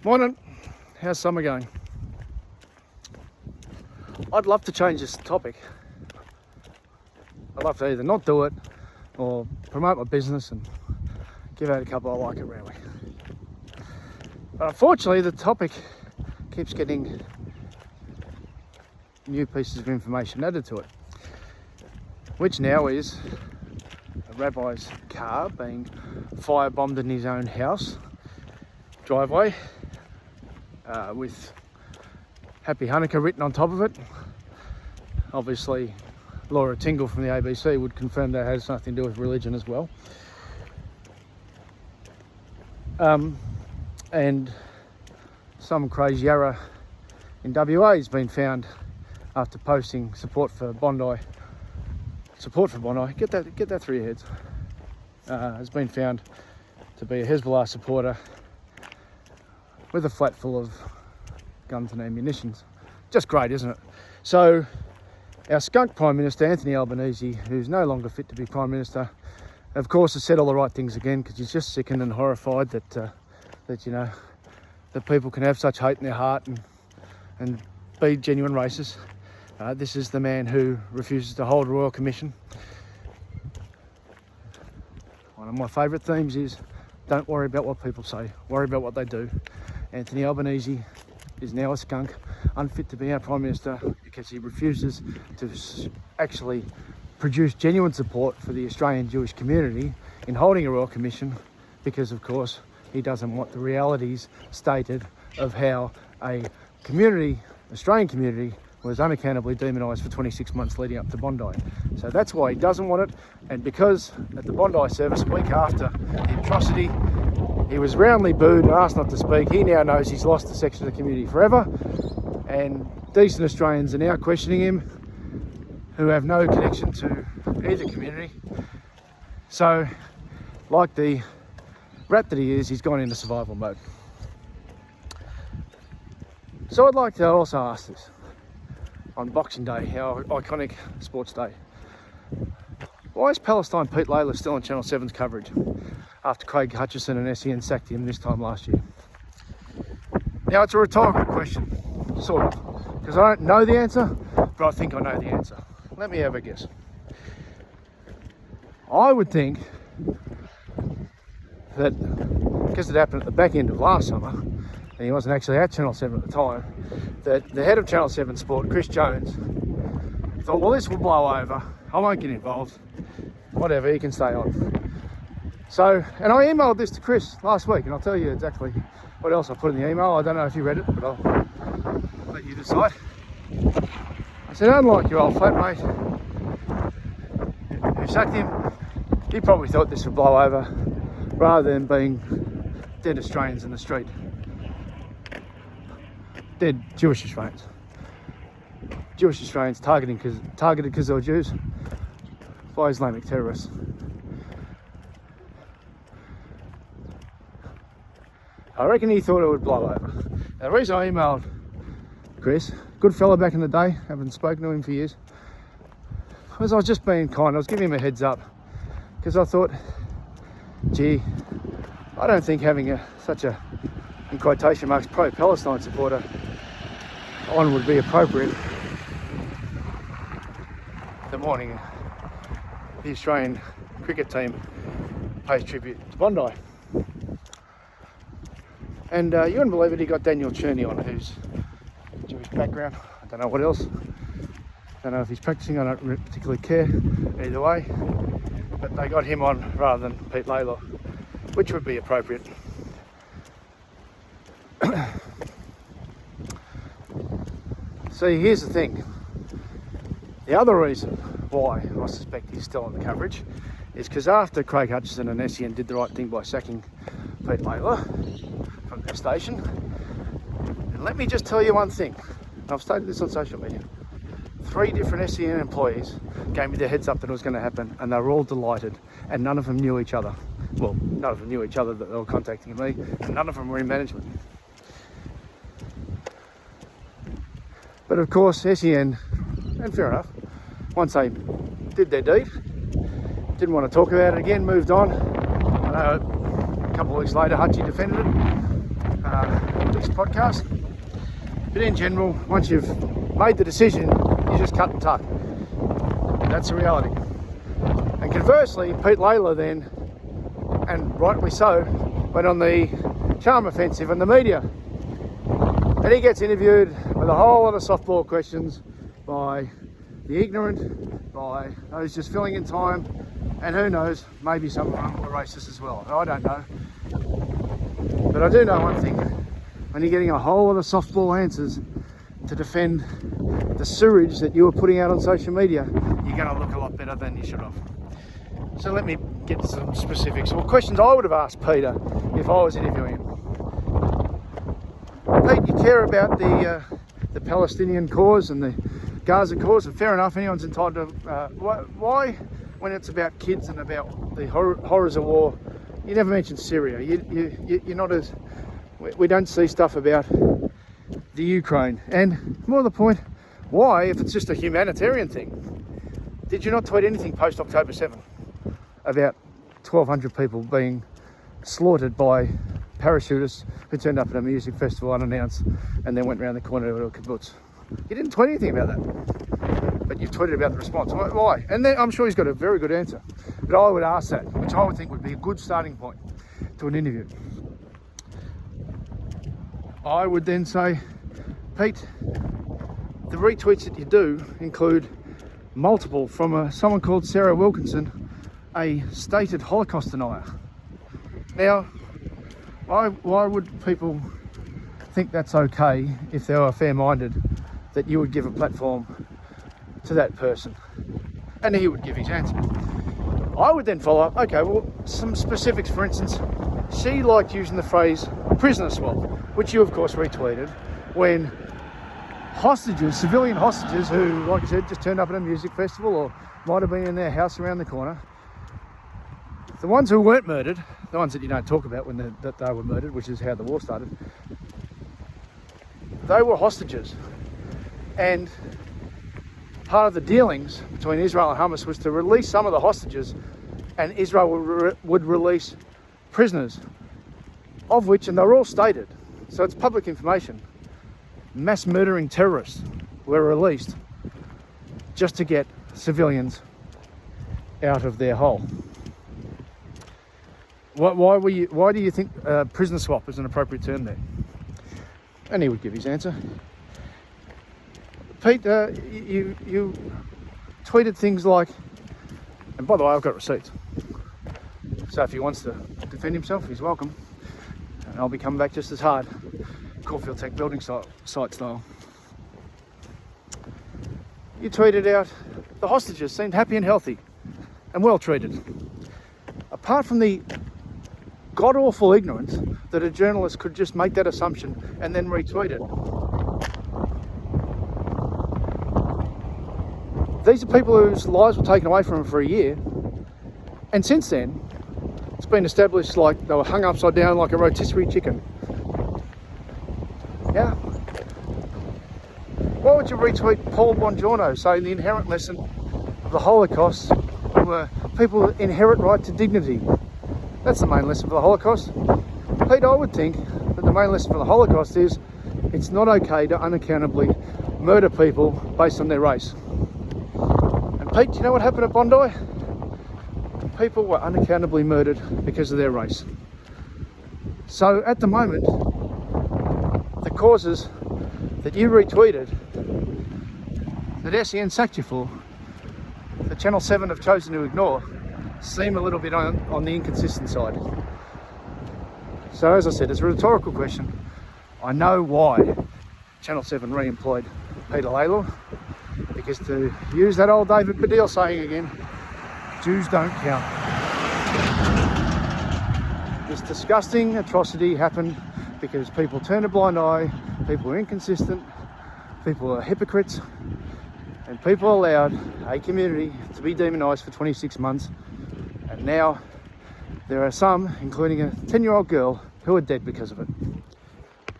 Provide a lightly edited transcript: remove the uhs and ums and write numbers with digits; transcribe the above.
Morning, how's summer going? I'd love to change this topic. I'd love to either not do it or promote my business and give out a couple I like it really. But unfortunately the topic keeps getting new pieces of information added to it, which now is a rabbi's car being firebombed in his own house driveway with Happy Hanukkah written on top of it. Obviously Laura Tingle from the ABC would confirm that has nothing to do with religion as well. And some crazy yarra in WA has been found after posting support for Bondi. Get that through your heads. Has been found to be a Hezbollah supporter with a flat full of guns and ammunitions. Just great, isn't it? So our skunk Prime Minister, Anthony Albanese, who's no longer fit to be Prime Minister, of course has said all the right things again, because he's just sickened and horrified that that people can have such hate in their heart and be genuine racists. This is the man who refuses to hold a royal commission. One of my favourite themes is don't worry about what people say, worry about what they do. Anthony Albanese is now a skunk, unfit to be our Prime Minister because he refuses to actually produce genuine support for the Australian Jewish community in holding a royal commission, because of course he doesn't want the realities stated of how a community, Australian community, was unaccountably demonised for 26 months leading up to Bondi. So that's why he doesn't want it, and because at the Bondi service a week after the atrocity he was roundly booed and asked not to speak, he now knows he's lost a section of the community forever, and decent Australians are now questioning him who have no connection to either community. So like the rat that he is, he's gone into survival mode. So I'd like to also ask this on Boxing Day, our iconic sports day. Why is Palestine Pete Lalor still on Channel 7's coverage after Craig Hutchison and SEN sacked him this time last year? Now it's a rhetorical question, sort of, because I don't know the answer, but I think I know the answer. Let me have a guess. I would think that because it happened at the back end of last summer, and he wasn't actually at Channel 7 at the time, that the head of Channel 7 Sport, Chris Jones, thought, well, this will blow over, I won't get involved, whatever, he can stay on. So, and I emailed this to Chris last week, and I'll tell you exactly what else I put in the email. I don't know if you read it, but I'll let you decide. I said, unlike your old flatmate who sacked him, he probably thought this would blow over rather than being dead Australians in the street. Dead Jewish Australians. Jewish Australians targeted because they were Jews by Islamic terrorists. I reckon he thought it would blow over. Now, the reason I emailed Chris, good fella back in the day, haven't spoken to him for years, was I was just being kind. I was giving him a heads up because I thought, gee, I don't think having such a, in quotation marks, pro-Palestine supporter on would be appropriate the morning the Australian cricket team pays tribute to Bondi. And you wouldn't believe it, he got Daniel Cherney on, who's Jewish background. I don't know what else. Don't know if he's practicing, I don't particularly care either way. But they got him on rather than Pete Lalor, which would be appropriate. See, here's the thing. The other reason why I suspect he's still on the coverage is because after Craig Hutchison and SEN did the right thing by sacking Pete Lalor from their station, and let me just tell you one thing, I've stated this on social media, 3 different SEN employees gave me the heads up that it was going to happen, and they were all delighted, and none of them knew each other. Well, none of them knew each other, that they were contacting me, and none of them were in management. But of course, SEN, and fair enough, once they did their deed, didn't want to talk about it again, moved on. I know a couple of weeks later, Hutchie defended it. this podcast. But in general, once you've made the decision, you just cut and tuck. That's the reality. And conversely, Pete Lalor then, and rightly so, went on the charm offensive in the media. And he gets interviewed with a whole lot of softball questions by the ignorant, by those just filling in time, and who knows, maybe some of them were racist as well. I don't know. But I do know one thing. When you're getting a whole lot of softball answers to defend the sewage that you were putting out on social media, you're going to look a lot better than you should have. So let me get to some specifics, or questions I would have asked Peter if I was interviewing him. Pete, you care about the Palestinian cause and the Gaza cause, and fair enough, anyone's entitled to. Why, when it's about kids and about the horrors of war, you never mention Syria? You're not as. We don't see stuff about the Ukraine. And more to the point, why, if it's just a humanitarian thing, did you not tweet anything post October 7 about 1,200 people being slaughtered by parachutists who turned up at a music festival unannounced and then went round the corner to a kibbutz? You didn't tweet anything about that, but you've tweeted about the response. Why? And then I'm sure he's got a very good answer, but I would ask that, which I would think would be a good starting point to an interview. I would then say, Pete, the retweets that you do include multiple from someone called Sarah Wilkinson, a stated Holocaust denier. Now, why would people think that's okay if they were fair-minded, that you would give a platform to that person? And he would give his answer. I would then follow up, okay, well, some specifics. For instance, she liked using the phrase prisoner swap, which you of course retweeted, when hostages, civilian hostages who, like I said, just turned up at a music festival or might have been in their house around the corner, the ones who weren't murdered, the ones that you don't talk about when they were murdered, which is how the war started, they were hostages. And part of the dealings between Israel and Hamas was to release some of the hostages, and Israel would release prisoners, of which, and they were all stated, so it's public information, mass murdering terrorists were released just to get civilians out of their hole. Why do you think prisoner swap is an appropriate term there? And he would give his answer. Pete, you tweeted things like, and by the way, I've got receipts, so if he wants to defend himself, he's welcome, and I'll be coming back just as hard, Caulfield Tech building site style. You tweeted out, the hostages seemed happy and healthy and well treated. Apart from the god-awful ignorance that a journalist could just make that assumption and then retweet it. These are people whose lives were taken away from them for a year, and since then it's been established like they were hung upside down like a rotisserie chicken. Yeah. Why would you retweet Paul Bongiorno saying the inherent lesson of the Holocaust were people inherent right to dignity? That's the main lesson for the Holocaust. Pete, I would think that the main lesson for the Holocaust is it's not okay to unaccountably murder people based on their race. And Pete, do you know what happened at Bondi? People were unaccountably murdered because of their race. So at the moment, the causes that you retweeted, that SEN sacked you for, that Channel 7 have chosen to ignore, seem a little bit on the inconsistent side. So as I said, it's a rhetorical question. I know why Channel 7 re-employed Peter Lalor, because to use that old David Baddiel saying again, Jews don't count. This disgusting atrocity happened because people turned a blind eye, people were inconsistent, people were hypocrites, and people allowed a community to be demonised for 26 months. And now there are some, including a 10-year-old girl, who are dead because of it.